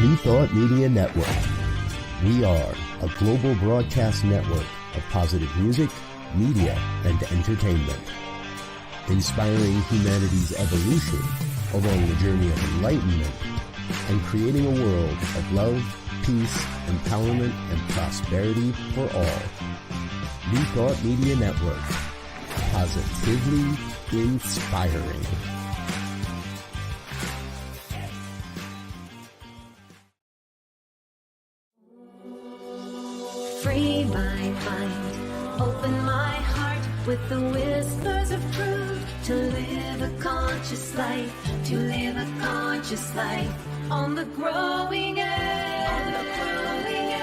New Thought Media Network. We are a global broadcast network of positive music, media, and entertainment, inspiring humanity's evolution along the journey of enlightenment and creating a world of love, peace, empowerment, and prosperity for all. New Thought Media Network. Positively inspiring. Free my mind, open my heart with the whispers of truth, to live a conscious life, to live a conscious life on the growing edge, on the growing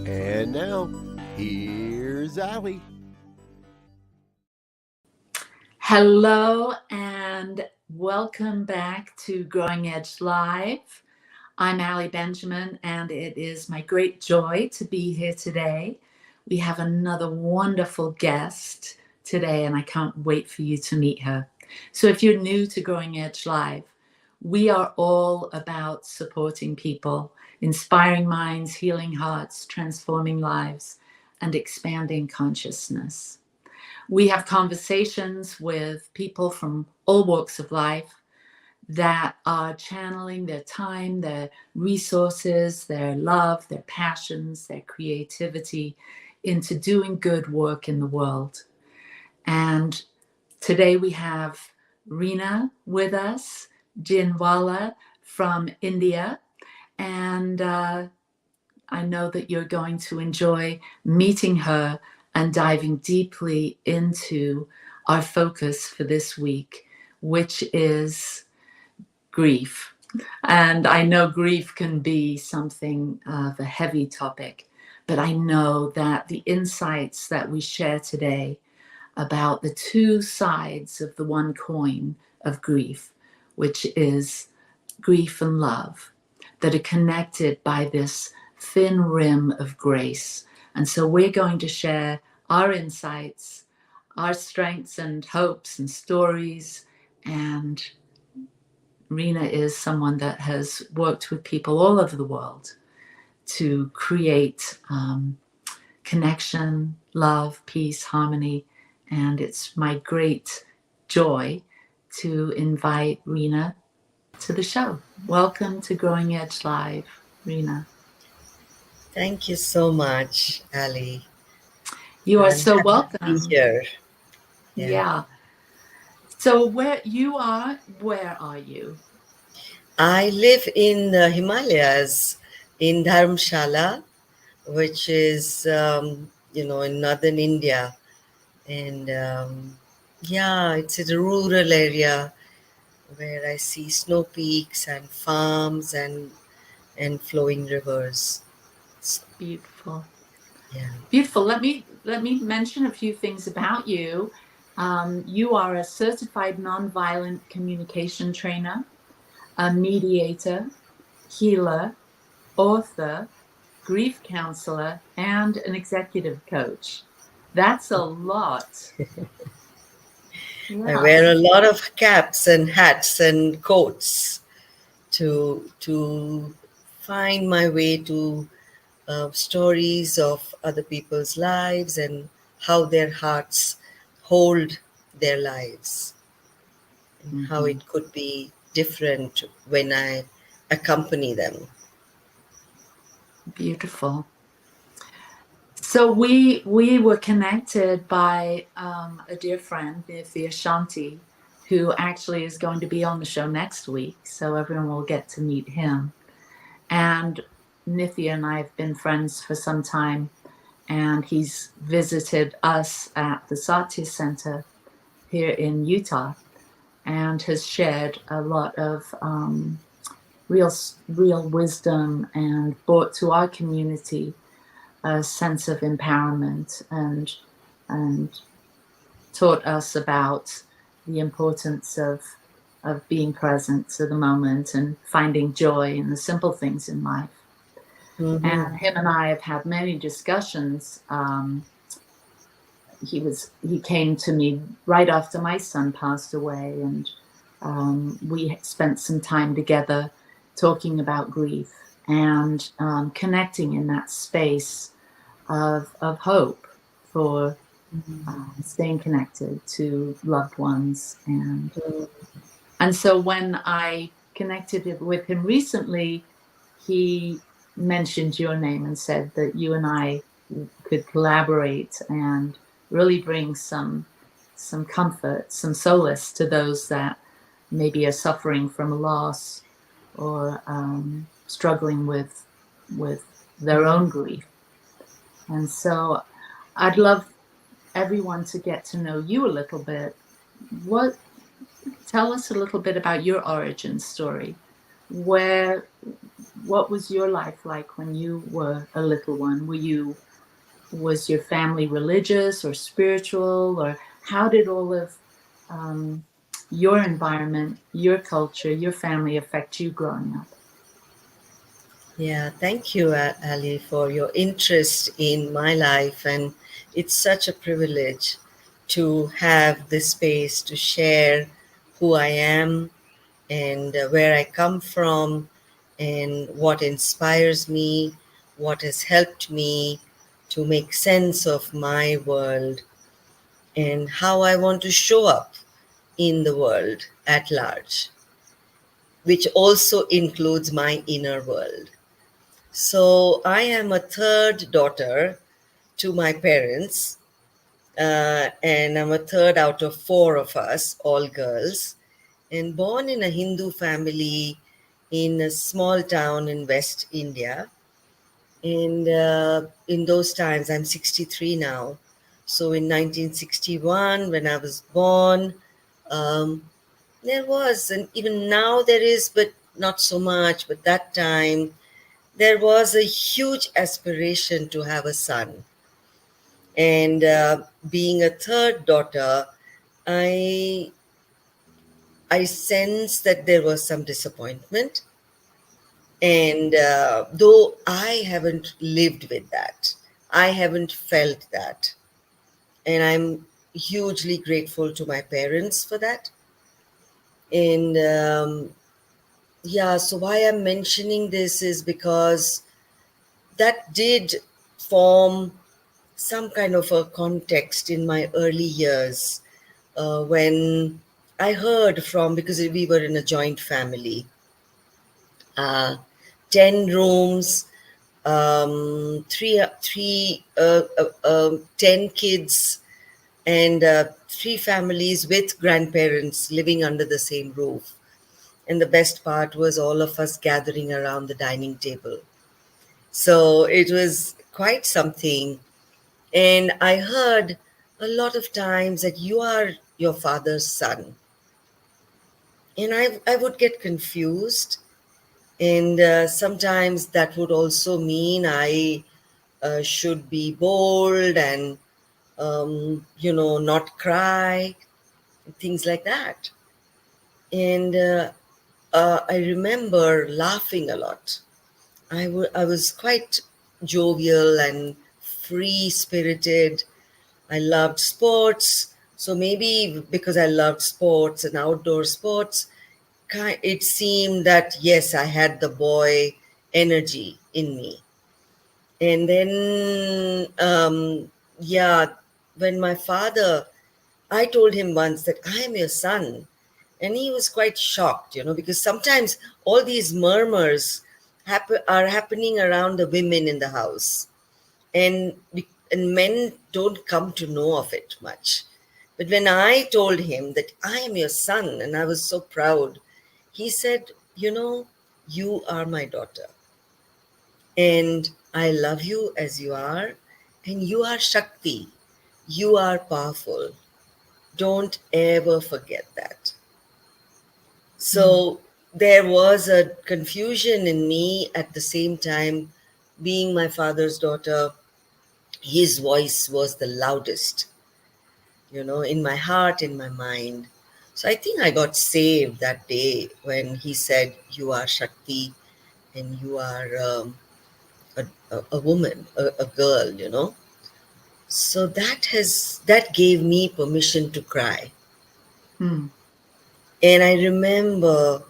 edge. And now, here's Ali. Hello and welcome back to Growing Edge Live. I'm Ali Benjamin, and it is my great joy to be here today. We have another wonderful guest today, and I can't wait for you to meet her. So if you're new to Growing Edge Live, we are all about supporting people, inspiring minds, healing hearts, transforming lives, and expanding consciousness. We have conversations with people from all walks of life that are channeling their time, their resources, their love, their passions, their creativity into doing good work in the world. And today we have Reena with us, Ginwala from India. And I know that you're going to enjoy meeting her and diving deeply into our focus for this week, which is grief. And I know grief can be something of a heavy topic, but I know that the insights that we share today about the two sides of the one coin of grief, which is grief and love, that are connected by this thin rim of grace. And so we're going to share our insights, our strengths and hopes and stories. And Reena is someone that has worked with people all over the world to create connection, love, peace, harmony. And it's my great joy to invite Reena to the show. Welcome to Growing Edge Live, Reena. Thank you so much, Ali. You are I'm so happy welcome. to be here. Yeah. So where are you? I live in the Himalayas, in Dharamshala, which is, in northern India. And it's a rural area where I see snow peaks and farms and flowing rivers. Beautiful. Yeah. Beautiful. Let me mention a few things about you. You are a certified nonviolent communication trainer, a mediator, healer, author, grief counselor, and an executive coach. That's a lot. Yeah. I wear a lot of caps and hats and coats to find my way to stories of other people's lives and how their hearts hold their lives, and how it could be different when I accompany them. Beautiful. So we were connected by a dear friend, Nithya Shanti, who actually is going to be on the show next week. So everyone will get to meet him. And Nithya and I have been friends for some time, and he's visited us at the thesatyacenter here in Utah and has shared a lot of real wisdom and brought to our community a sense of empowerment and taught us about the importance of being present to the moment and finding joy in the simple things in life. Mm-hmm. And him and I have had many discussions. He came to me right after my son passed away, and we spent some time together talking about grief and connecting in that space of hope for staying connected to loved ones. And so when I connected with him recently, he mentioned your name and said that you and I could collaborate and really bring some comfort, some solace to those that maybe are suffering from a loss or struggling with their own grief. And so I'd love everyone to get to know you a little bit. Tell us a little bit about your origin story. What was your life like when you were a little one? Was your family religious or spiritual, or how did all of your environment, your culture, your family affect you growing up? Yeah, thank you, Ali, for your interest in my life. And it's such a privilege to have this space to share who I am and where I come from and what inspires me, what has helped me to make sense of my world, and how I want to show up in the world at large, which also includes my inner world. So I am a third daughter to my parents, and I'm a third out of four of us, all girls, and born in a Hindu family in a small town in West India. And in those times, I'm 63 now. So in 1961, when I was born, um, there was, and even now there is, but not so much. But that time, there was a huge aspiration to have a son. And being a third daughter, I I sensed that there was some disappointment. And though I haven't lived with that, I haven't felt that. And I'm hugely grateful to my parents for that. And yeah, so why I'm mentioning this is because that did form some kind of a context in my early years when I heard from, because we were in a joint family, uh, 10 rooms, 10 kids, and three families with grandparents living under the same roof. And the best part was all of us gathering around the dining table. So it was quite something. And I heard a lot of times that you are your father's son. And I would get confused. And sometimes that would also mean I should be bold and, not cry, things like that. And I remember laughing a lot. I was quite jovial and free spirited. I loved sports. So maybe because I loved sports and outdoor sports, it seemed that, yes, I had the boy energy in me. And then, yeah, when my father, I told him once that I am your son. And he was quite shocked, because sometimes all these murmurs are happening around the women in the house. And, and men don't come to know of it much. But when I told him that I am your son, and I was so proud, he said, you are my daughter. And I love you as you are. And you are Shakti. You are powerful. Don't ever forget that. So there was a confusion in me at the same time. Being my father's daughter, his voice was the loudest, in my heart, in my mind. So I think I got saved that day when he said, you are Shakti and you are a woman, a girl. So that gave me permission to cry. And I remember,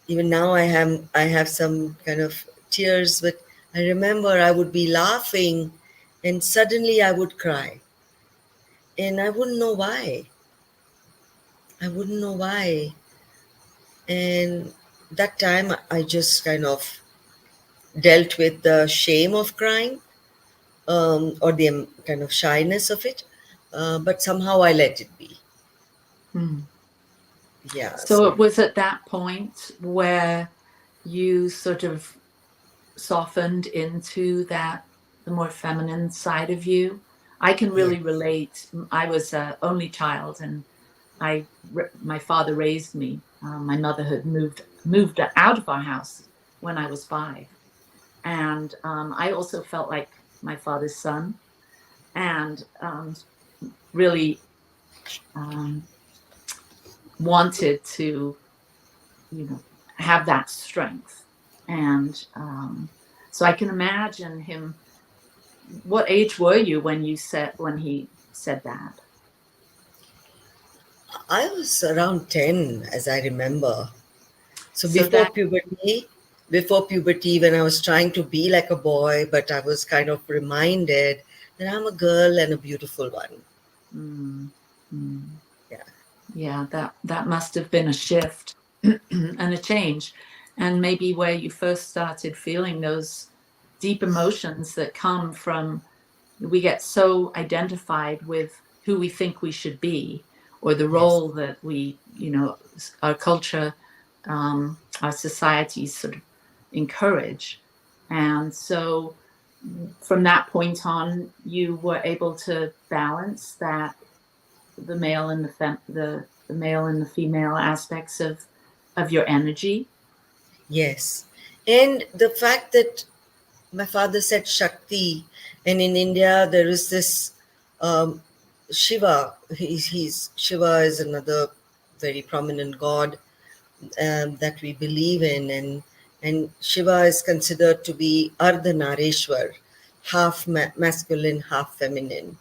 even now I have some kind of tears, but I remember I would be laughing and suddenly I would cry. And I wouldn't know why. I wouldn't know why. And that time I just kind of dealt with the shame of crying, or the kind of shyness of it. But somehow I let it be. Hmm. Yeah. So So it was at that point where you sort of softened into that, the more feminine side of you. I can yeah. really relate. I was an only child, and my father raised me. My mother had moved out of our house when I was 5, and I also felt like my father's son, and really um, wanted to, have that strength. And so I can imagine him. What age were you when he said that? I was around 10, as I remember. So So that before puberty, when I was trying to be like a boy, but I was kind of reminded that I'm a girl and a beautiful one. mm, mm, Yeah. yeah, that must have been a shift and a change, and maybe where you first started feeling those deep emotions that come from, we get so identified with who we think we should be, or the Yes. role that we, our culture, our societies sort of encourage. And so from that point on, you were able to balance that, the male and the male and the female aspects of your energy. Yes. And the fact that my father said Shakti, and in India there is this um, Shiva. Shiva is another very prominent god that we believe in, and Shiva is considered to be Ardhanareshwar, half masculine, half feminine.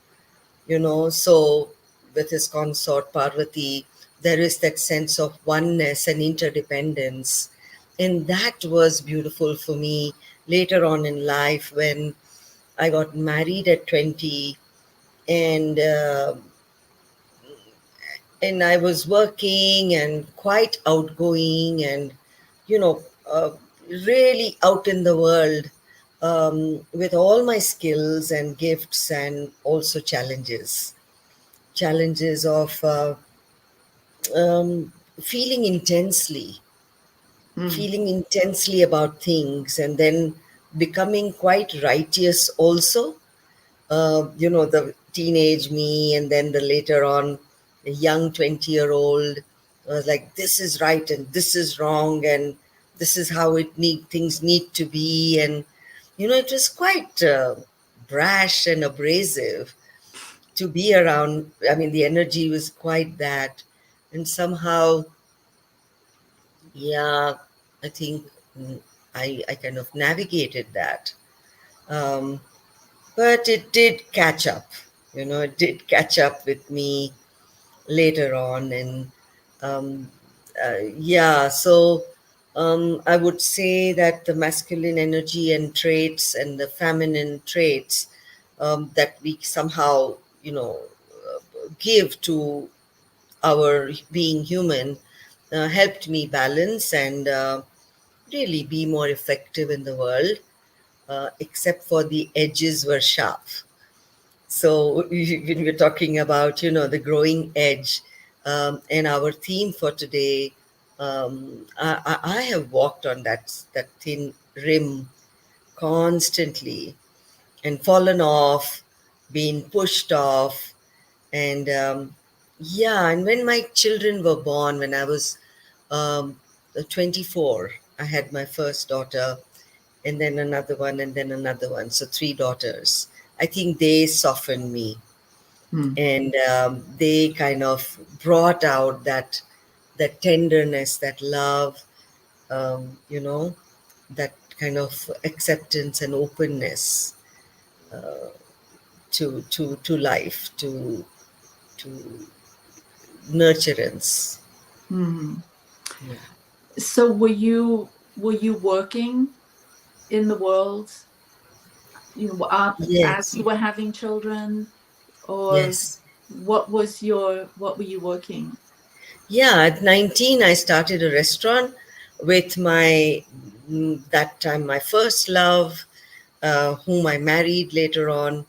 So with his consort Parvati, there is that sense of oneness and interdependence, and that was beautiful for me later on in life when I got married at 20, and I was working and quite outgoing, and you know, uh, really out in the world, with all my skills and gifts, and also challenges of um, feeling intensely, Mm, about things, and then becoming quite righteous also. The teenage me, and then the later on, the young 20-year-old was like, this is right and this is wrong, and this is how things need to be. And, it was quite brash and abrasive to be around. I mean, the energy was quite that. And somehow, yeah, I think I kind of navigated that. Um, but it did catch up. It did catch up with me later on. And um, yeah, so I would say that the masculine energy and traits and the feminine traits that we somehow, give to our being human helped me balance and really be more effective in the world, except for the edges were sharp. So when we're talking about, the growing edge, and our theme for today, I have walked on that thin rim constantly and fallen off, been pushed off, and yeah. And when my children were born, when I was um, 24, I had my first daughter, and then another one, and then another one. So 3 daughters. I think they softened me, mm, and they kind of brought out that tenderness, that love, that kind of acceptance and openness to life, to nurturance. Hmm. Yeah. So were you working in the world, as Yes, you were having children, or yes. what were you working? Yeah, at 19, I started a restaurant with that time, my first love, whom I married later on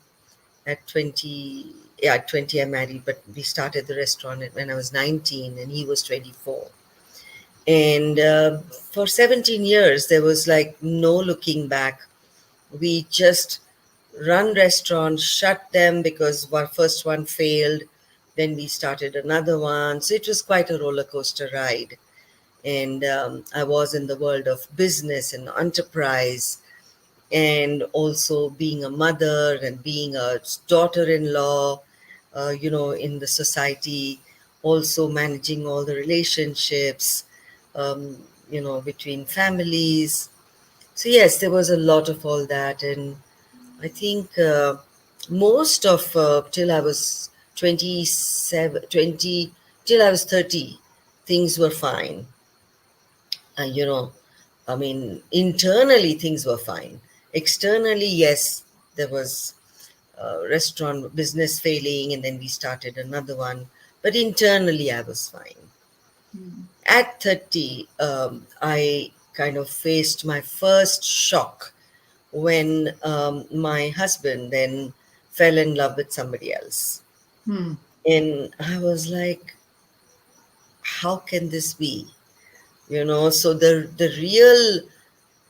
at 20. Yeah, at 20, I married, but we started the restaurant when I was 19 and he was 24. And for 17 years, there was like no looking back. We just run restaurants, shut them because our first one failed. Then we started another one. So it was quite a roller coaster ride. And I was in the world of business and enterprise, and also being a mother and being a daughter-in-law, in the society, also managing all the relationships, between families. So yes, there was a lot of all that, and I think most of till I was 27, 20, till I was 30, things were fine. uh, you know, I mean, internally things were fine. Externally, yes, there was restaurant business failing, and then we started another one. But internally, I was fine. Hmm. At 30, I kind of faced my first shock when my husband then fell in love with somebody else. Hmm. And I was like, how can this be? So the real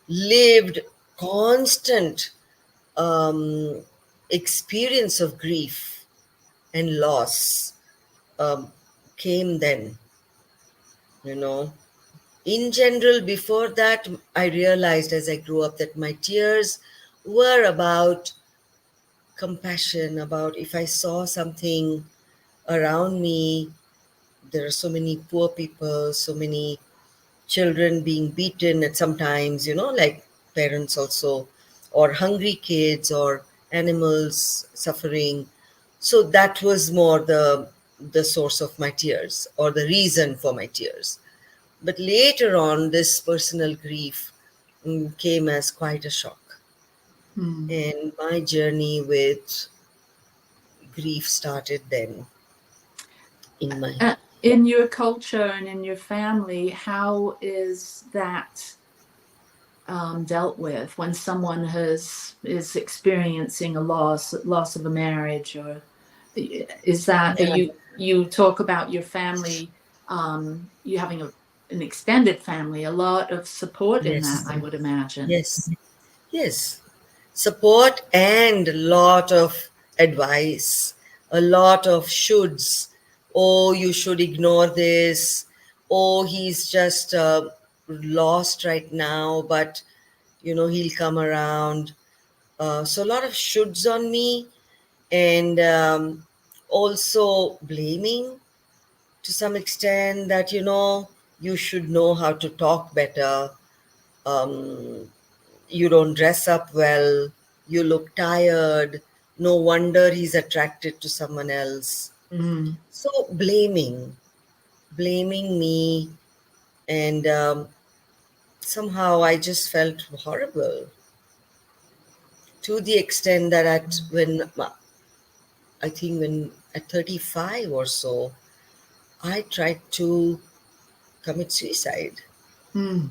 lived constant um, experience of grief and loss um, came then, you know. In general, before that, I realized as I grew up that my tears were about compassion, about if I saw something around me, there are so many poor people, so many children being beaten at sometimes, like parents also, or hungry kids, or animals suffering. So that was more the source of my tears, or the reason for my tears. But later on, this personal grief came as quite a shock. Hmm. And my journey with grief started then in my. In your culture and in your family, how is that dealt with when someone is experiencing a loss of a marriage, or is that Yeah. you talk about your family, you having an extended family, a lot of support in that, Yes. I would imagine. Yes. Yes. Support and a lot of advice, a lot of shoulds. Oh, you should ignore this. Oh, he's just lost right now, but he'll come around. So a lot of shoulds on me, and also blaming to some extent that you should know how to talk better. Um, you don't dress up well, you look tired, no wonder he's attracted to someone else. Mm. So blaming me, and somehow I just felt horrible, to the extent that I think when at 35 or so, I tried to commit suicide. Mm.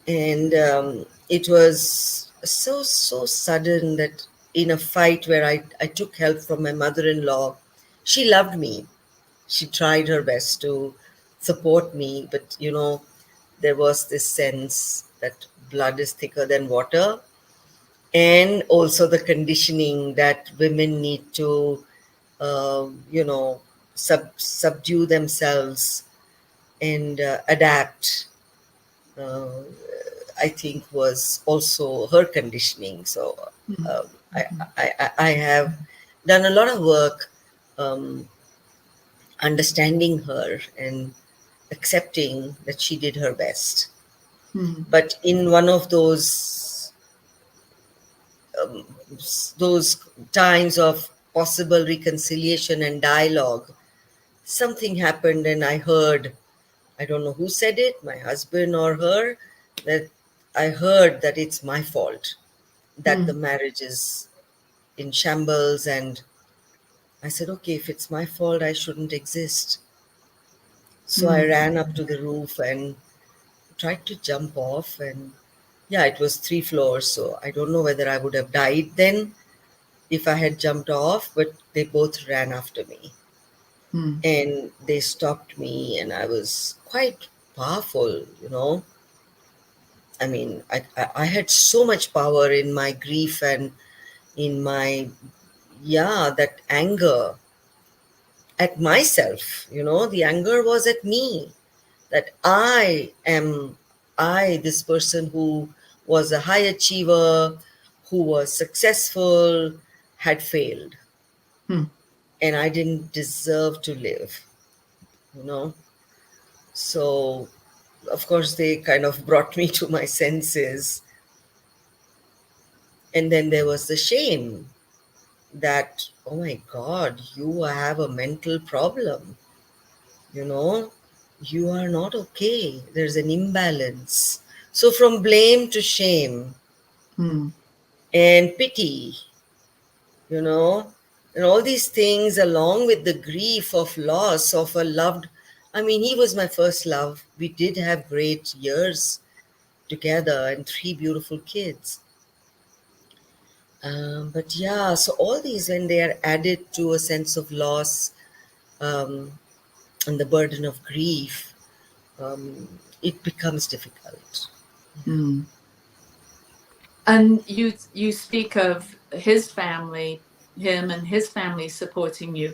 And it was so sudden that in a fight where I took help from my mother-in-law. She loved me, she tried her best to support me, but there was this sense that blood is thicker than water, and also the conditioning that women need to uh, you know subdue themselves and adapt. uh, I think was also her conditioning. So Mm. um, I have done a lot of work um, understanding her and accepting that she did her best. Mm. But in one of those times of possible reconciliation and dialogue, something happened, and I heard I don't know who said it, my husband or her, that I heard that it's my fault that the marriage is in shambles. And I said, okay, if it's my fault, I shouldn't exist. So I ran up to the roof and tried to jump off. And yeah, it was 3 floors. So I don't know whether I would have died then if I had jumped off, but they both ran after me. And they stopped me, and I was quite powerful, you know. I mean, I had so much power in my grief and in my, yeah, that anger at myself, you know. The anger was at me, that this person who was a high achiever, who was successful, had failed. And I didn't deserve to live, you know. So, of course, they kind of brought me to my senses. And then there was the shame that, oh my God, you have a mental problem, you know, you are not okay. There's an imbalance. So, from blame to shame and pity, you know, and all these things, along with the grief of loss of a loved. I mean, he was my first love. We did have great years together and 3 beautiful kids. But yeah, so all these, when they are added to a sense of loss, um, and the burden of grief, it becomes difficult. And you speak of his family, him and his family supporting you.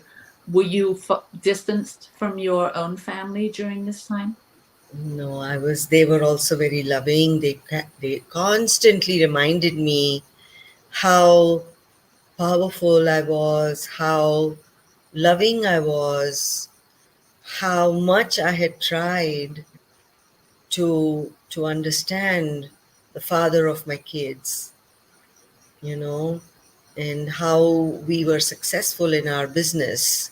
Were you distanced from your own family during this time? No, they were also very loving. They constantly reminded me how powerful I was, how loving I was, how much I had tried to understand the father of my kids, you know, and how we were successful in our business.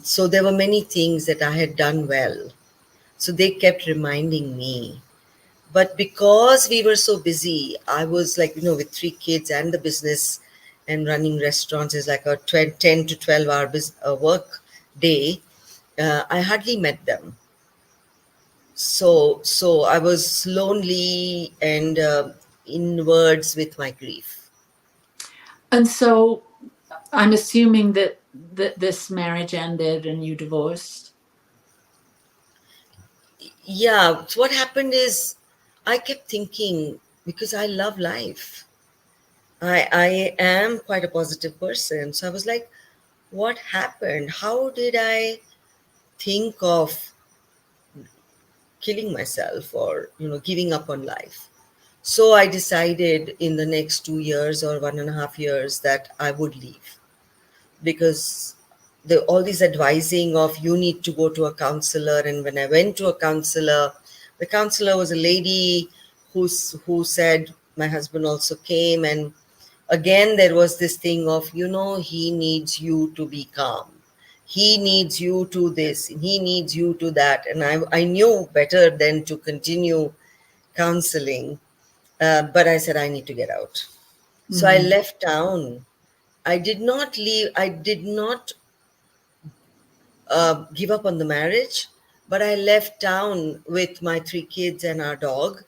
So there were many things that I had done well. So they kept reminding me. But because we were so busy, I was like, you know, with 3 kids and the business and running restaurants is like a 10 to 12 hour work day. I hardly met them. So I was lonely and inwards with my grief. And so I'm assuming that this marriage ended and you divorced. Yeah, so what happened is I kept thinking, because I love life. I am quite a positive person. So I was like, what happened? How did I think of killing myself or, you know, giving up on life? So I decided in the next 2 years or 1.5 years that I would leave, because all these advising of you need to go to a counselor. And when I went to a counselor, the counselor was a lady who said, my husband also came, and again there was this thing of, you know, he needs you to be calm, he needs you to this, he needs you to that. And I knew better than to continue counseling, but I said I need to get out. So I left town. I did not leave. I did not give up on the marriage, but I left town with my 3 kids and our dog.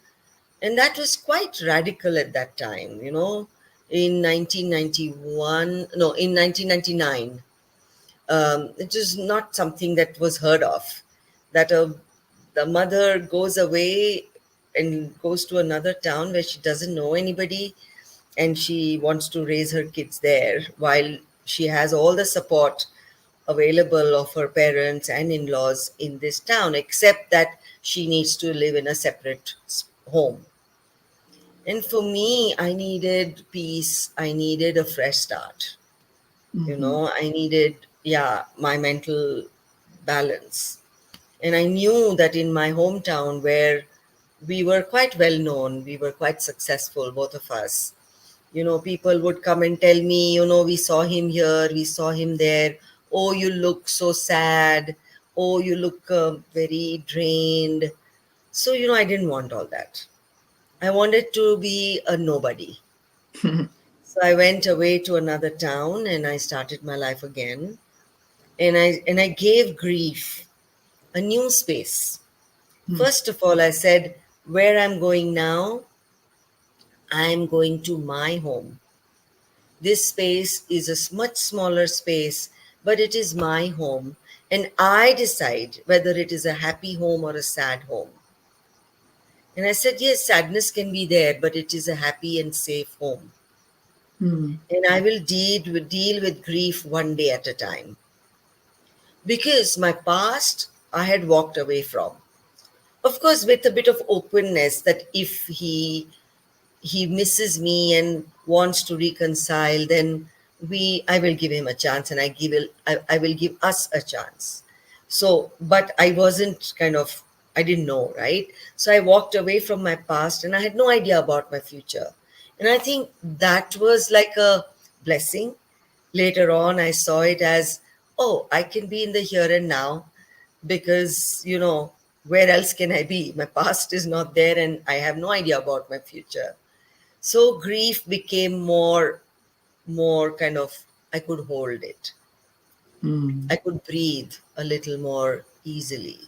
And that was quite radical at that time, you know, in 1991, no, in 1999. It was not something that was heard of, that the mother goes away and goes to another town where she doesn't know anybody, and she wants to raise her kids there while she has all the support available of her parents and in-laws in this town, except that she needs to live in a separate home. And for me, I needed peace. I needed a fresh start. You know, I needed, yeah, my mental balance. And I knew that in my hometown, where we were quite well known, we were quite successful, both of us. You know, people would come and tell me, you know, we saw him here, we saw him there. Oh, you look so sad. oh, you look very drained. So, I didn't want all that. I wanted to be a nobody. So I went away to another town and I started my life again. And I gave grief a new space. First of all, I said, where I'm going now, I'm going to my home. This space is a much smaller space, but it is my home. And I decide whether it is a happy home or a sad home. And I said, yes, sadness can be there, but it is a happy and safe home. And I will deal with grief one day at a time. Because my past, I had walked away from. Of course, with a bit of openness that if he misses me and wants to reconcile, then I will give him a chance, and I will give us a chance. So, but I wasn't I didn't know, right? So I walked away from my past and I had no idea about my future. And I think that was like a blessing. Later on, I saw it as, oh, I can be in the here and now because, where else can I be? My past is not there and I have no idea about my future. So grief became more I could hold it. I could breathe a little more easily.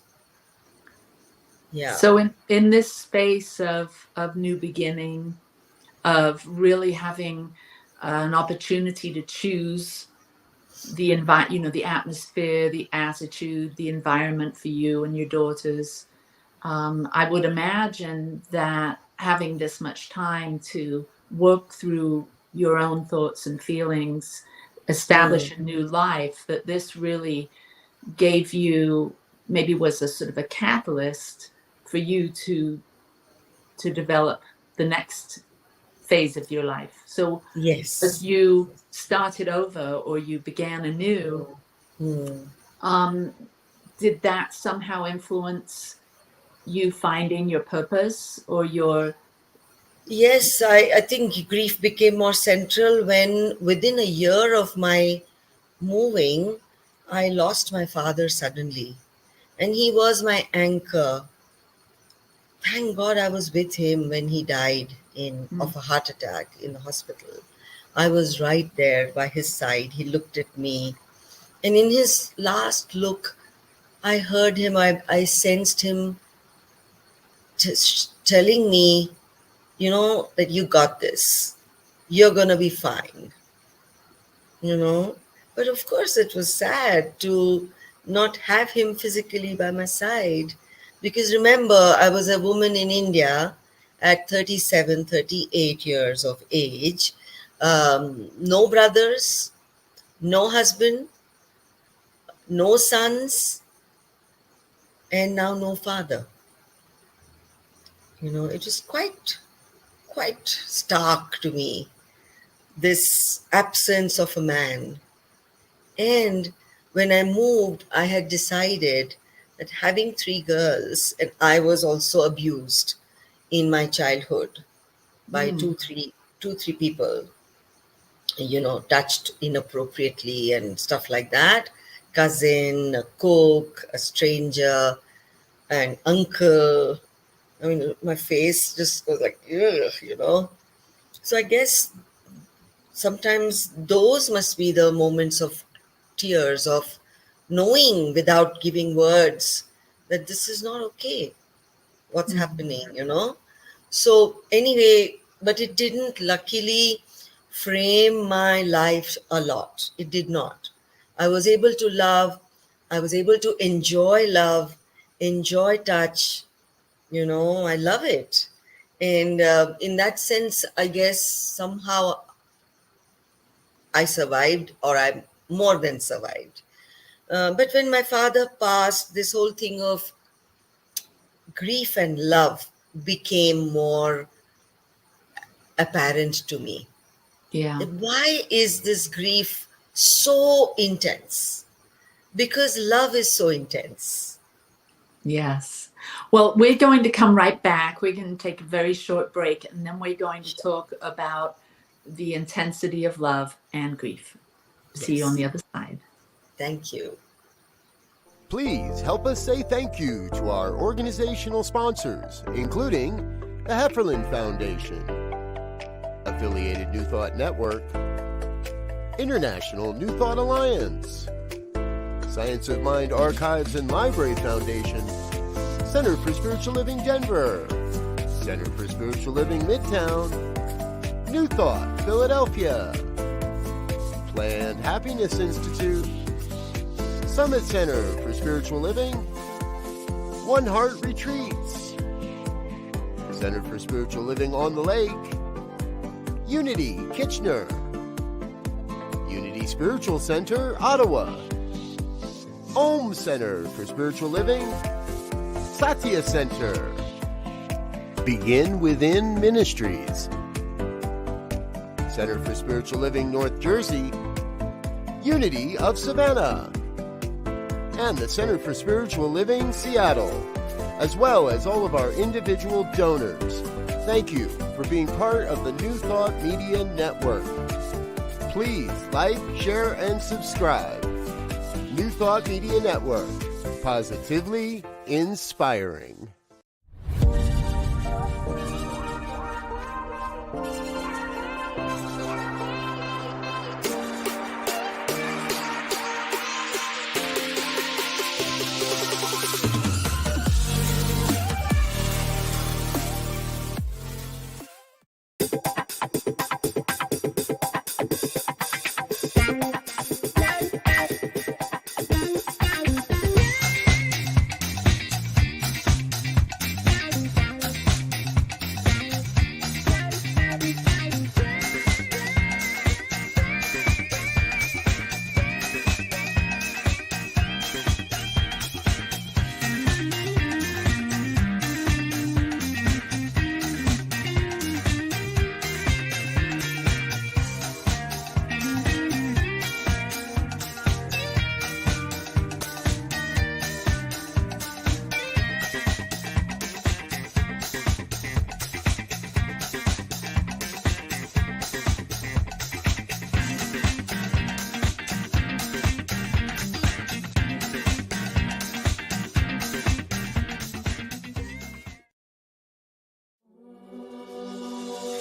Yeah. So in this space of new beginning, of really having an opportunity to choose the the atmosphere, the attitude, the environment for you and your daughters, I would imagine that having this much time to work through your own thoughts and feelings, establish a new life, that this really gave you, maybe was a sort of a catalyst for you to develop the next phase of your life. So Yes. as you started over or you began anew, did that somehow influence you finding your purpose or your... Yes, I think grief became more central when within a year of my moving, I lost my father suddenly. And he was my anchor. Thank God I was with him when he died of a heart attack in the hospital. I was right there by his side. He looked at me. And in his last look, I heard him, I sensed him telling me, that you got this. You're going to be fine. But of course, it was sad to not have him physically by my side. Because remember, I was a woman in India at 37, 38 years of age. No brothers, no husband, no sons, and now no father. It was quite stark to me, this absence of a man. And when I moved, I had decided that having 3 girls, and I was also abused in my childhood by two, three people, touched inappropriately and stuff like that. Cousin, a cook, a stranger, an uncle. I mean, my face just goes like, ugh. So I guess sometimes those must be the moments of tears, of knowing without giving words that this is not okay, what's happening. So anyway, but it didn't luckily frame my life a lot. It did not. I was able to love. I was able to enjoy love, enjoy touch. I love it. And in that sense, I guess somehow I survived, or I more than survived. But when my father passed, this whole thing of grief and love became more apparent to me. Yeah. Why is this grief so intense? Because love is so intense. Yes. Well, we're going to come right back. We're going to take a very short break, and then we're going to talk about the intensity of love and grief. See you on the other side. Thank you. Please help us say thank you to our organizational sponsors, including the Hefferland Foundation, Affiliated New Thought Network, International New Thought Alliance, Science of Mind Archives and Library Foundation, Center for Spiritual Living Denver, Center for Spiritual Living Midtown, New Thought Philadelphia, Planned Happiness Institute, Summit Center for Spiritual Living, One Heart Retreats, Center for Spiritual Living on the Lake, Unity Kitchener, Unity Spiritual Center Ottawa, Om Center for Spiritual Living, thesatyacenter, Begin Within Ministries, Center for Spiritual Living North Jersey, Unity of Savannah, and the Center for Spiritual Living Seattle, as well as all of our individual donors. Thank you for being part of the New Thought Media Network. Please like, share, and subscribe. New Thought Media Network, positively inspiring.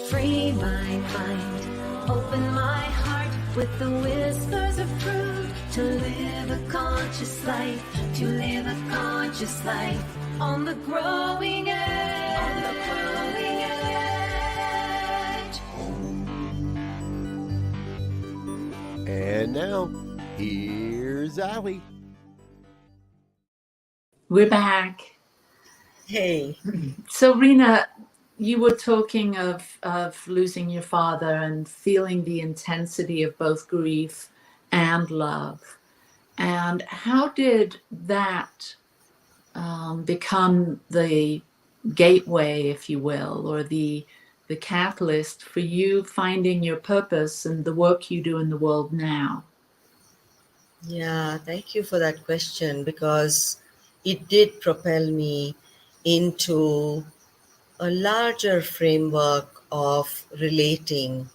Free my mind, open my heart with the whispers of truth. To live a conscious life, to live a conscious life on the growing edge. On the growing edge. And now, here's Ali. We're back. Hey. So, Reena, you were talking of losing your father and feeling the intensity of both grief and love. And how did that become the gateway, if you will, or the catalyst for you finding your purpose and the work you do in the world now? Yeah, thank you for that question, because it did propel me into a larger framework of relating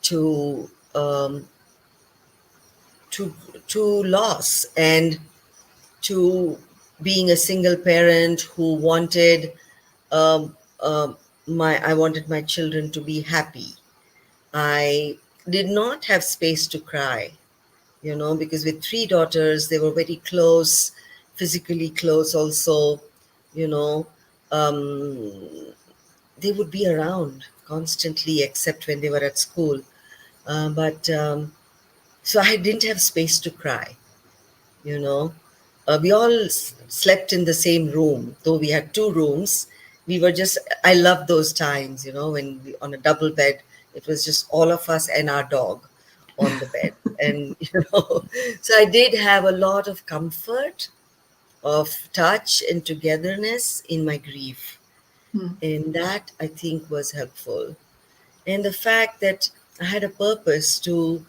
to loss, and to being a single parent who wanted I wanted my children to be happy. I did not have space to cry, because with three daughters, they were very close, physically close also, they would be around constantly, except when they were at school. So I didn't have space to cry, We all slept in the same room, though we had two rooms. I loved those times, when on a double bed, it was just all of us and our dog on the bed. And, so I did have a lot of comfort, of touch and togetherness in my grief. And that, I think, was helpful. And the fact that I had a purpose to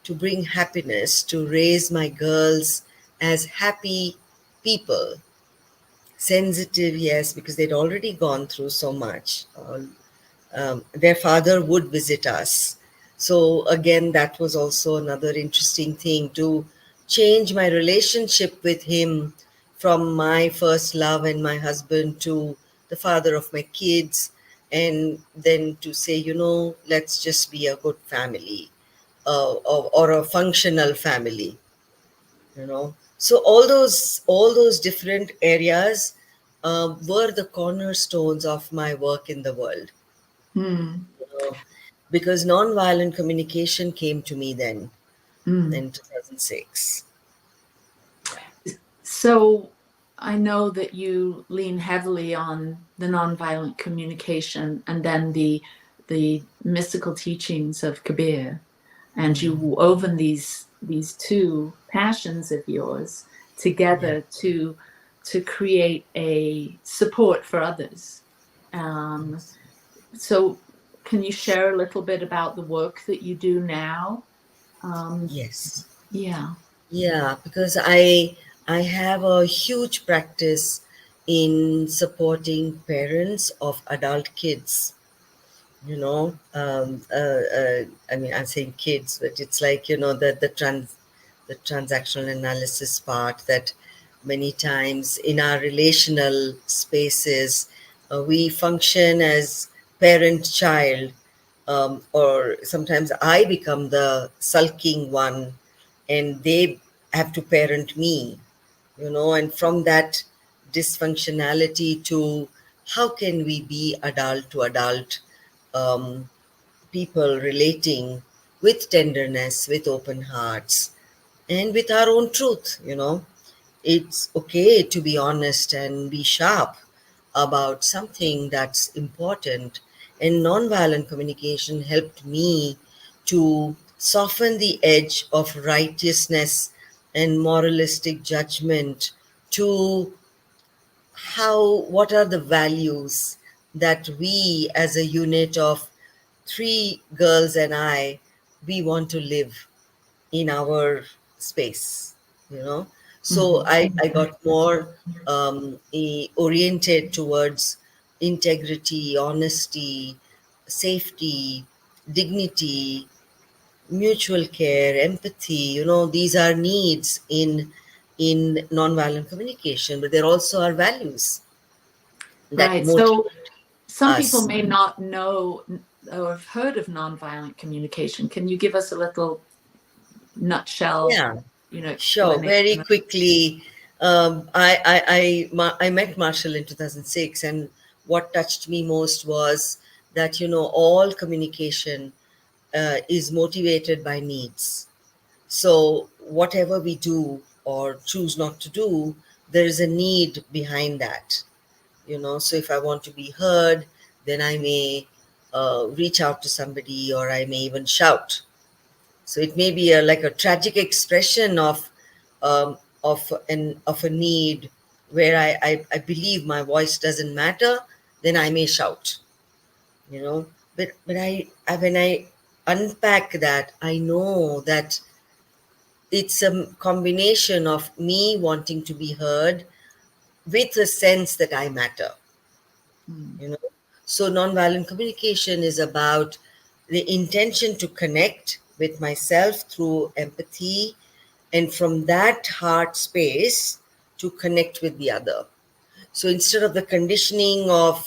bring happiness, to raise my girls as happy people. Sensitive, yes, because they'd already gone through so much. Their father would visit us. So again, that was also another interesting thing, to change my relationship with him from my first love and my husband to the father of my kids, and then to say, let's just be a good family, or a functional family. So all those different areas were the cornerstones of my work in the world. Mm, you know, because nonviolent communication came to me then mm. in 2006. So I know that you lean heavily on the nonviolent communication and then the mystical teachings of Kabir, and you woven these two passions of yours Yeah. together to create a support for others. Um, so can you share a little bit about the work that you do now? Um, Yes. yeah. Yeah, because I have a huge practice in supporting parents of adult kids. I mean, I'm saying kids, but it's like, the transactional analysis part, that many times in our relational spaces, we function as parent child, or sometimes I become the sulking one and they have to parent me, and from that dysfunctionality to how can we be adult to adult, um, people relating with tenderness, with open hearts, and with our own truth. It's okay to be honest and be sharp about something that's important. And nonviolent communication helped me to soften the edge of righteousness and moralistic judgment to what are the values that we as a unit of three girls and we want to live in our space, you know. So Mhm. I got more oriented towards integrity, honesty, safety, dignity, mutual care, empathy. These are needs in nonviolent communication, but there also are values that Right. motivate So some people us. may not know or have heard of nonviolent communication. Can you give us a little nutshell, Yeah. Sure. Very explanation? quickly, I met Marshall in 2006, and what touched me most was that all communication is motivated by needs. So whatever we do or choose not to do, there is a need behind that. So if I want to be heard, then I may reach out to somebody, or I may even shout. So it may be like a tragic expression of a need where I believe my voice doesn't matter, then I may shout, you know. But when I unpack that, I know that it's a combination of me wanting to be heard with a sense that I matter, Mm. you know. So nonviolent communication is about the intention to connect with myself through empathy, and from that heart space to connect with the other. So instead of the conditioning of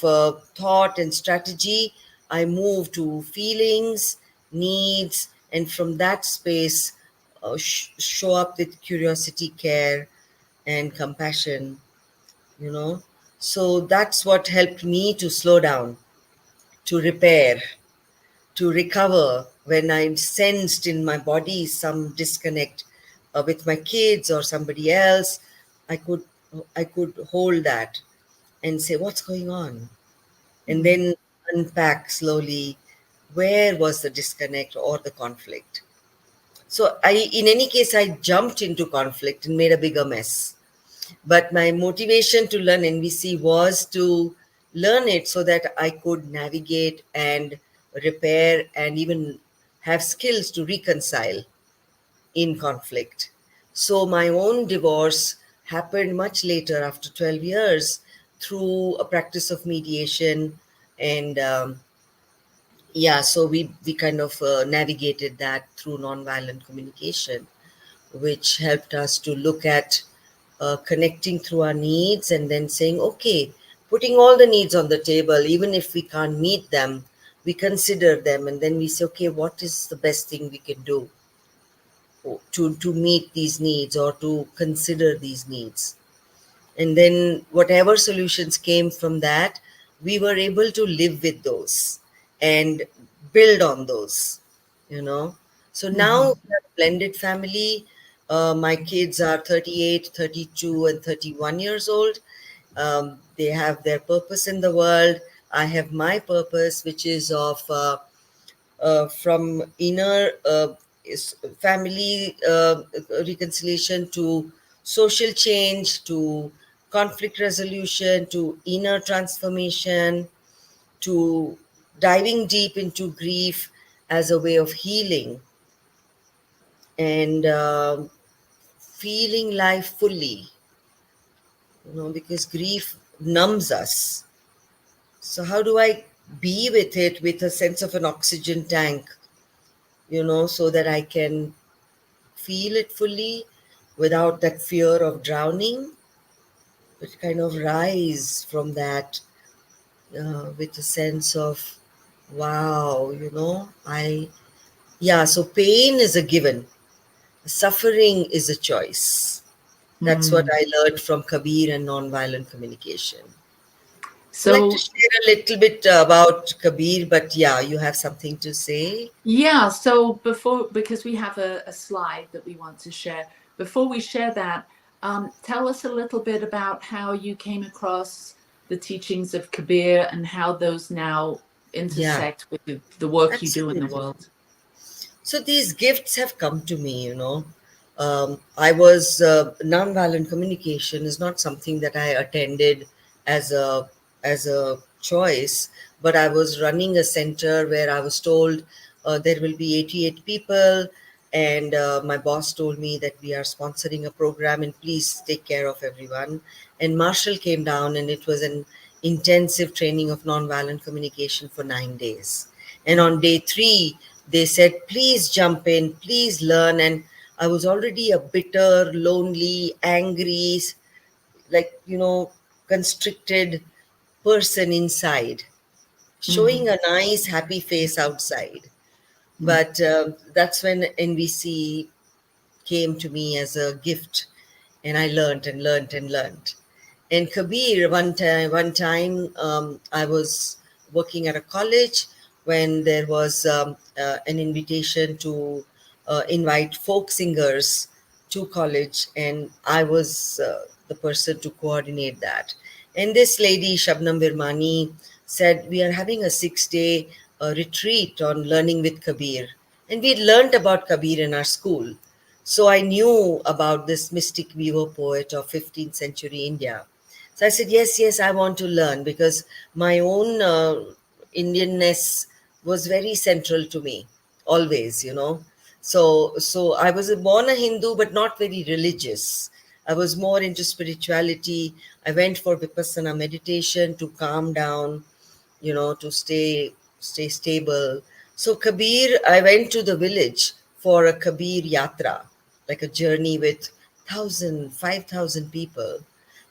thought and strategy, I move to feelings, needs, and from that space, show up with curiosity, care, and compassion, you know. So that's what helped me to slow down, to repair, to recover when I sensed in my body some disconnect with my kids or somebody else. I could hold that and say, what's going on? And Mm. then unpack slowly where was the disconnect or the conflict. So in any case, I jumped into conflict and made a bigger mess. But my motivation to learn NVC was to learn it so that I could navigate and repair and even have skills to reconcile in conflict. So my own divorce happened much later, after 12 years, through a practice of mediation. And yeah, so we kind of navigated that through nonviolent communication. which helped us to look at connecting through our needs and then saying, okay, putting all the needs on the table, even if we can't meet them, we consider them and then we say, okay, what is the best thing we can do to meet these needs or to consider these needs? And then whatever solutions came from that, we were able to live with those and build on those, you know. So now we're a blended family. My kids are 38, 32, and 31 years old. They have their purpose in the world. I have my purpose, which is of from inner family reconciliation to social change to conflict resolution to inner transformation to diving deep into grief as a way of healing and feeling life fully, because grief numbs us. So how do I be with it with a sense of an oxygen tank, so that I can feel it fully without that fear of drowning, but kind of rise from that with a sense of, wow, so pain is a given, suffering is a choice. That's what I learned from Kabir and nonviolent communication. I'd like So to share a little bit about Kabir, but yeah, you have something to say? yeah, so because we have a slide that we want to share, before we share that, tell us a little bit about how you came across the teachings of Kabir and how those now Yeah, intersect with the work you do in the absolutely. world. So these gifts have come to me, I was nonviolent communication is not something that I attended as a choice, but I was running a center where I was told there will be 88 people, and my boss told me that we are sponsoring a program and please take care of everyone. And Marshall came down, and it was an intensive training of nonviolent communication for 9 days. And on day 3, they said, please jump in, please learn. And I was already a bitter, lonely, angry, like, constricted person inside, showing a nice, happy face outside. But that's when NVC came to me as a gift, and I learned and learned and learned. And Kabir, one time, I was working at a college when there was an invitation to invite folk singers to college, and I was the person to coordinate that. And this lady, Shabnam Virmani, said, we are having a 6-day retreat on learning with Kabir. And we learned about Kabir in our school. So I knew about this mystic weaver poet of 15th century India. So I said, yes, yes, I want to learn, because my own Indianness was very central to me, always. So I was born a Hindu, but not very religious. I was more into spirituality. I went for Vipassana meditation to calm down, to stay stable. So Kabir, I went to the village for a Kabir Yatra, like a journey with 1,000, 5,000 people,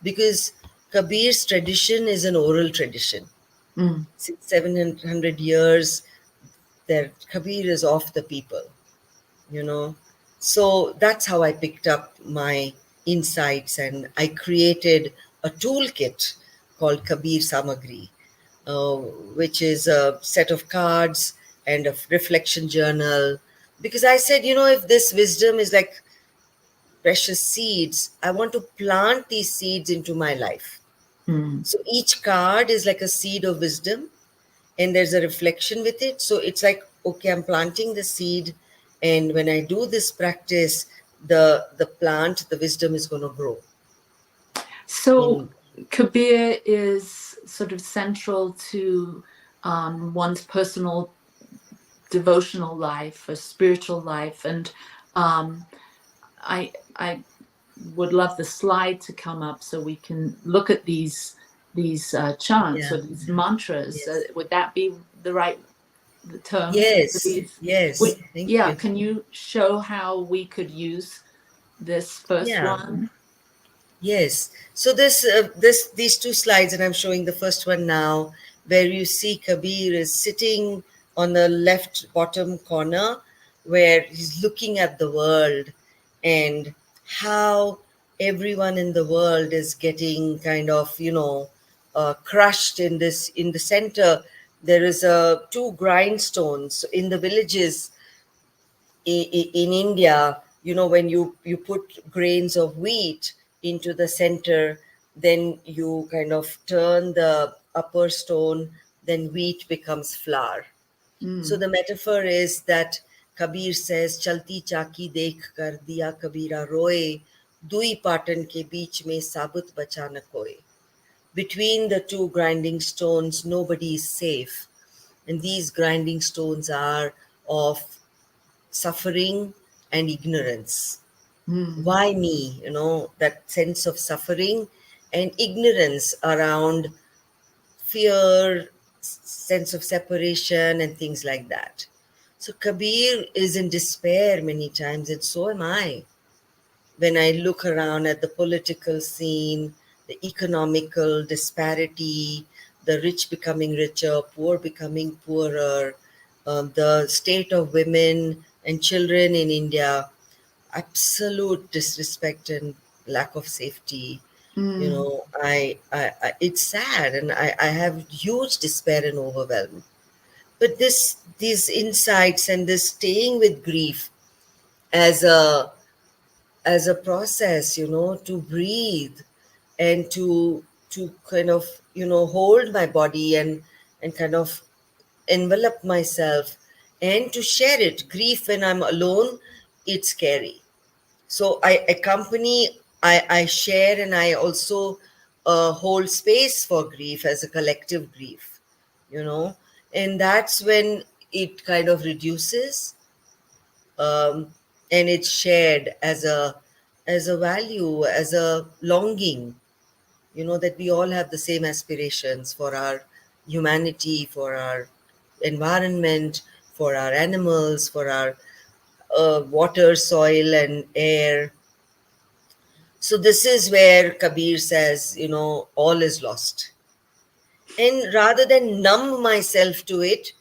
because Kabir's tradition is an oral tradition. Since 700 years, that Kabir is of the people, you know. So that's how I picked up my insights, and I created a toolkit called Kabir Samagri, uh, which is a set of cards and a reflection journal. Because I said, if this wisdom is like precious seeds, I want to plant these seeds into my life. So each card is like a seed of wisdom, and there's a reflection with it. So it's like, okay, I'm planting the seed, and when I do this practice, the plant, the wisdom is going to grow. So In Kabir is sort of central to one's personal devotional life, a spiritual life, and I would love the slide to come up so we can look at these chants Yeah. or these mantras. Yes. Would that be the term? Yes. Yes. Thank Yeah. you. Can you show how we could use this first Yeah. one? Yes. So these two slides, and I'm showing the first one now, where you see Kabir is sitting on the left bottom corner, where he's looking at the world and how everyone in the world is getting kind of, crushed in this. In the center, there is two grindstones in the villages in India, when you put grains of wheat into the center, then you kind of turn the upper stone, then wheat becomes flour. So Mm. the metaphor is that Kabir says, "Chalti chaki dekh kar diya Kabira roye, dui patan ke beech mein sabut bacha na koye." Between the two grinding stones, nobody is safe. And these grinding stones are of suffering and ignorance. Mm. Why me? That sense of suffering and ignorance around fear, sense of separation, and things like that. So Kabir is in despair many times, and so am I. When I look around at the political scene, the economical disparity, the rich becoming richer, poor becoming poorer, the state of women and children in India, absolute disrespect and lack of safety. Mm. It's sad, and I have huge despair and overwhelm. But these insights and this staying with grief as a process, to breathe and to kind of, hold my body and kind of envelop myself and to share it. Grief when I'm alone, it's scary. So I accompany, I share, and I also hold space for grief as a collective grief, you know, and that's when it kind of reduces, um, and it's shared as a value, as a longing, that we all have the same aspirations for our humanity, for our environment, for our animals, for our water, soil, and air. So this is where Kabir says, all is lost. And rather than numb myself to it,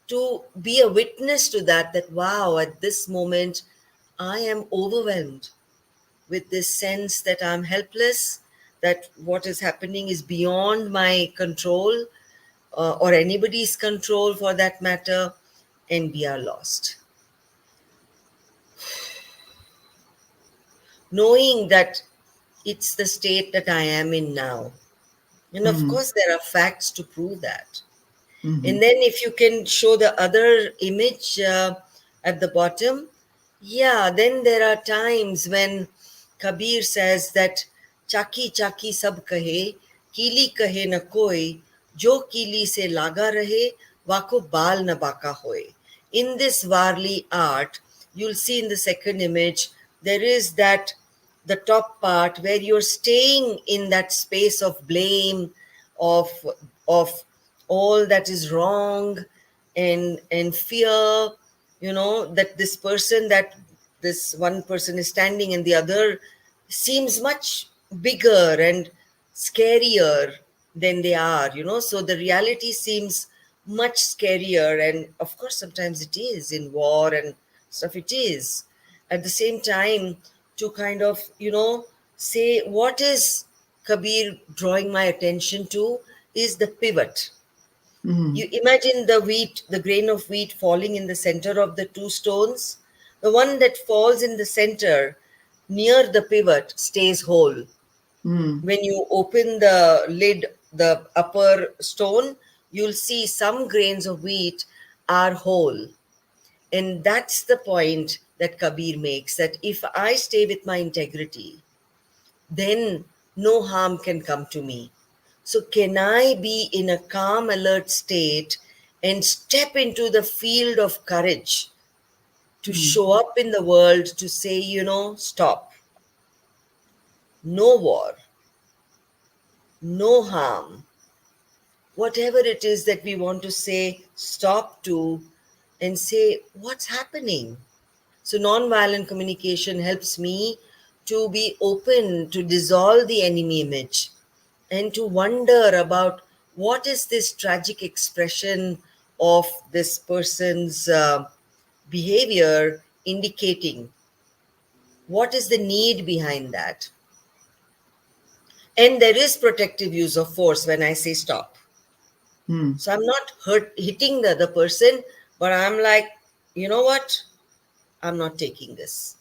to be a witness to that wow, at this moment, I am overwhelmed with this sense that I'm helpless, that what is happening is beyond my control, or anybody's control for that matter, and we are lost. Knowing that it's the state that I am in now. And of Mm. course, there are facts to prove that. Mm-hmm. And then, if you can show the other image at the bottom, yeah, then there are times when Kabir says that Chaki chaki sab kahe, kili kahe na koi, jo kili se laga rahe, wako bal na baka hoy. In this Varli art, you'll see in the second image, there is that the top part where you're staying in that space of blame, of of all that is wrong, and fear, that this one person is standing and the other seems much bigger and scarier than they are, so the reality seems much scarier. And of course, sometimes it is in war and stuff, it is. At the same time, to kind of, say what is Kabir drawing my attention to is the pivot. Mm. You imagine the wheat, the grain of wheat falling in the center of the two stones. The one that falls in the center near the pivot stays whole. Mm. When you open the lid, the upper stone, you'll see some grains of wheat are whole. And that's the point that Kabir makes, that if I stay with my integrity, then no harm can come to me. So, can I be in a calm, alert state and step into the field of courage to Mm. show up in the world to say, stop, no war, no harm, whatever it is that we want to say stop to, and say, what's happening? So, nonviolent communication helps me to be open to dissolve the enemy image and to wonder about what is this tragic expression of this person's behavior indicating. What is the need behind that? And there is protective use of force when I say stop. Mm. So I'm not hitting the other person, but I'm like, you know what? I'm not taking this.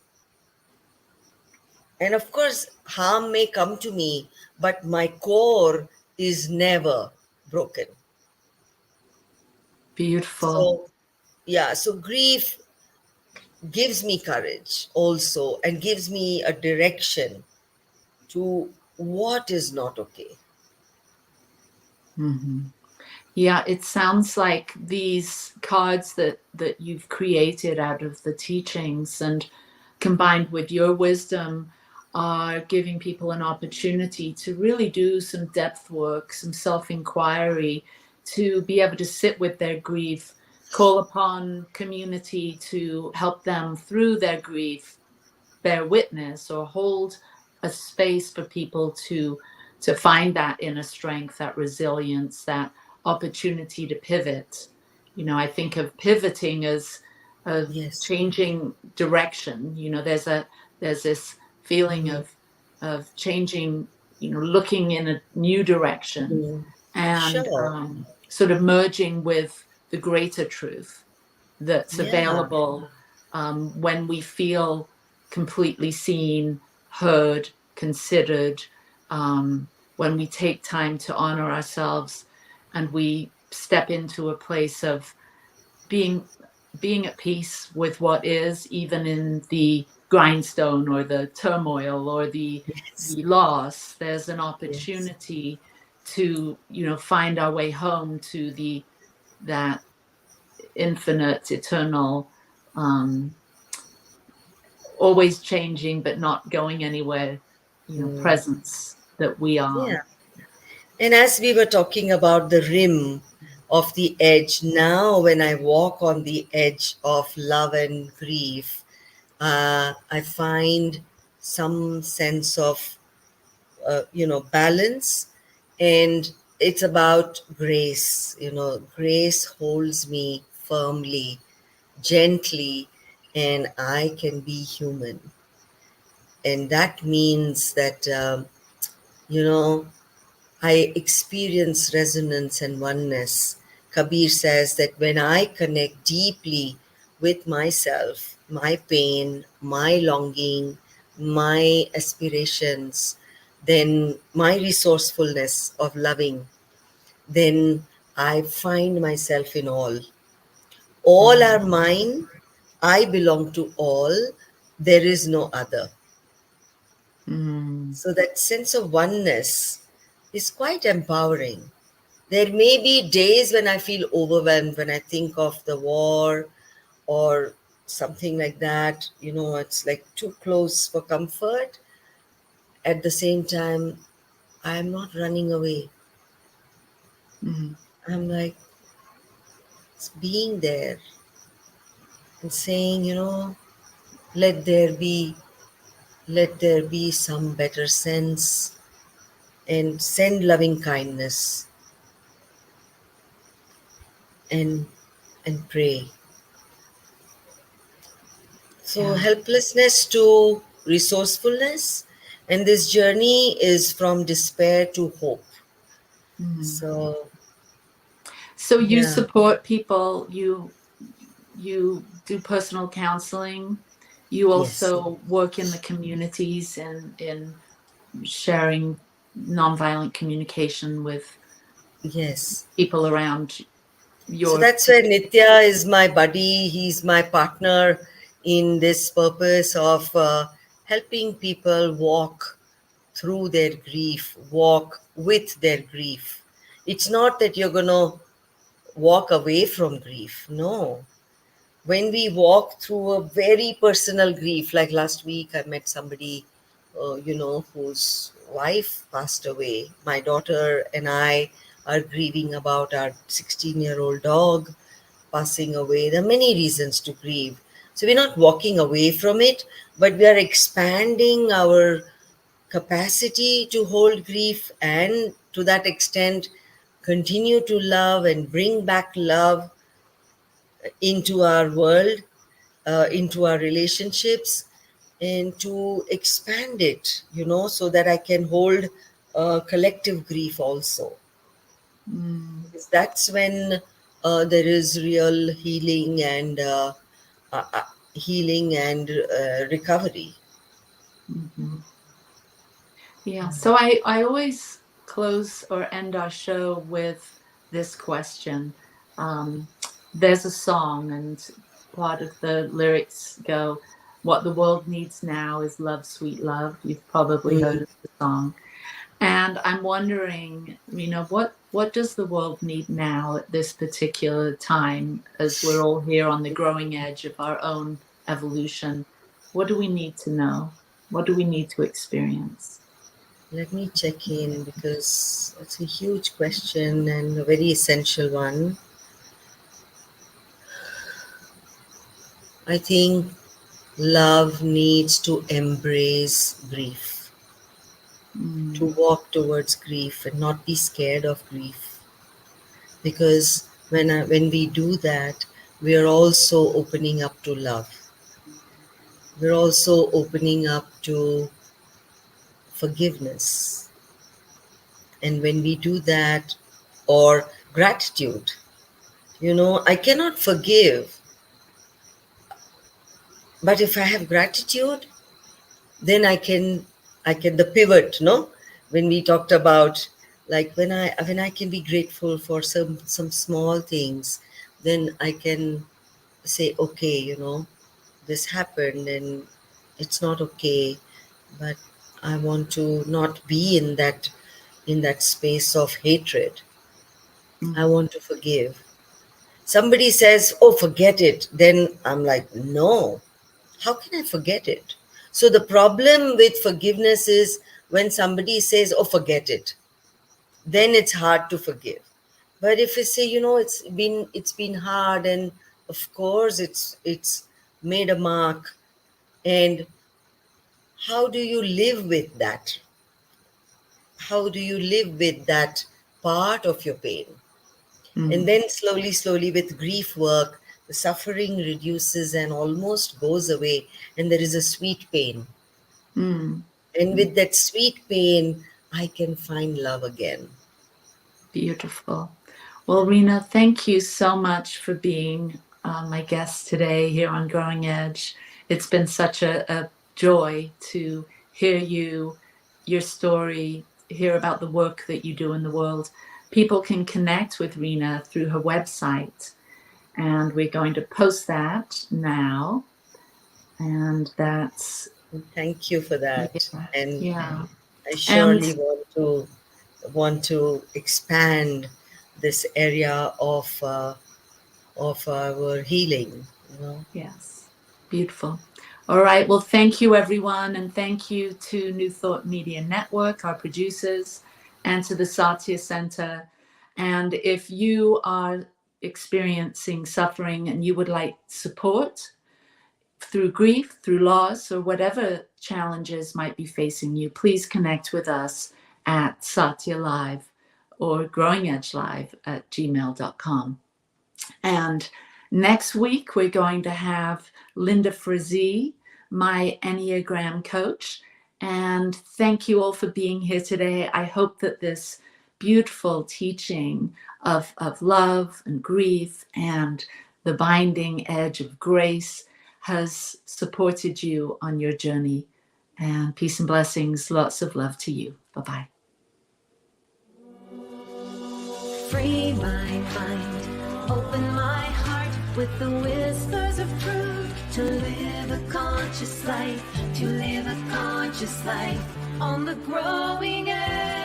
And of course, harm may come to me, but my core is never broken. Beautiful. So, yeah, so grief gives me courage also and gives me a direction to what is not okay. Hmm. Yeah, it sounds like these cards that you've created out of the teachings and combined with your wisdom are giving people an opportunity to really do some depth work, some self-inquiry, to be able to sit with their grief, call upon community to help them through their grief, bear witness or hold a space for people to find that inner strength, that resilience, that opportunity to pivot. You know, I think of pivoting as of Yes. changing direction. You know, there's this feeling Mm. of changing, you know, looking in a new direction Mm. and Sure. sort of merging with the greater truth that's Yeah. available when we feel completely seen, heard, considered, when we take time to honor ourselves and we step into a place of being being at peace with what is, even in the grindstone or the turmoil or Yes. the loss. There's an Yes. opportunity to, you know, find our way home to the that infinite, eternal, um, always changing but not going anywhere, you know, Mm. presence that we are. Yeah. And as we were talking about the rim of the edge, now when I walk on the edge of love and grief, I find some sense of, balance. And it's about grace. Grace holds me firmly, gently, and I can be human. And that means that, you know, I experience resonance and oneness. Kabir says that when I connect deeply with myself, my pain, my longing, my aspirations, then my resourcefulness of loving, then I find myself in all. All are Mm. mine. I belong to all. There is no other. Mm. So that sense of oneness is quite empowering. There may be days when I feel overwhelmed when I think of the war or something like that. It's like too close for comfort. At the same time, I'm not running away. Mm. I'm like being there and saying, let there be, let there be some better sense and send loving kindness and pray. So, Yeah. helplessness to resourcefulness, and this journey is from despair to hope. Mm. So, So you yeah, support people, you do personal counseling, you yes, also work in the communities and in sharing nonviolent communication with yes. people around So your. that's where Nitya is my buddy. He's my partner in this purpose of helping people walk through their grief, walk with their grief. It's not that you're going to walk away from grief. No. When we walk through a very personal grief, like last week, I met somebody, whose wife passed away. My daughter and I are grieving about our 16-year-old dog passing away. There are many reasons to grieve, So we're not walking away from it, but we are expanding our capacity to hold grief, and to that extent continue to love and bring back love into our world, into our relationships, and to expand it, so that I can hold collective grief also. Because that's when there is real uh, uh, healing and recovery. Mhm. Yeah. So I always close or end our show with this question. Um, there's a song, and part of the lyrics go, "What the world needs now is love, sweet love." You've probably heard Mm. of the song. And I'm wondering, what does the world need now at this particular time, as we're all here on the growing edge of our own evolution? What do we need to know? What do we need to experience? Let me check in, because it's a huge question and a very essential one. I think love needs to embrace grief, to Mm, walk towards grief and not be scared of grief. Because when we do that, we are also opening up to love. We're also opening up to forgiveness. And when we do that, or gratitude, I cannot forgive, but if I have gratitude, then I can the pivot, no? When we talked about, like, when I can be grateful for some small things, then I can say, okay, this happened and it's not okay, but I want to not be in that space of hatred. I mm, want to forgive. Somebody says, oh, forget it, then I'm like, no, how can I forget it? So the problem with forgiveness is when somebody says, oh, forget it, then it's hard to forgive. But if you say, it's been hard, and of course it's made a mark, and how do you live with that? How do you live with that part of your pain? And mm, then slowly, slowly, with grief work, the suffering reduces and almost goes away, and there is a sweet pain. mm. And Mm. with that sweet pain, I can find love again. Beautiful. Well, Reena, thank you so much for being my guest today here on Growing Edge. It's been such a joy to hear your story, hear about the work that you do in the world. People can connect with Reena through her website, and we're going to post that now. And that's, Thank you for that. yeah, And yeah. I And surely want to expand this area of our healing. yes, beautiful. All right. Well, thank you, everyone. And thank you to New Thought Media Network, our producers, and to the Satya Center. And if you are experiencing suffering and you would like support through grief, through loss, or whatever challenges might be facing you, please connect with us at Satya Live or Growing Edge Live at gmail.com. And next week, we're going to have Linda Frazee, my Enneagram coach. And thank you all for being here today. I hope that this beautiful teaching of love and grief and the binding edge of grace has supported you on your journey. And peace and blessings. Lots of love to you. Bye-bye. Free my mind, open my heart with the whispers of truth. To live a conscious life, to live a conscious life on the growing edge.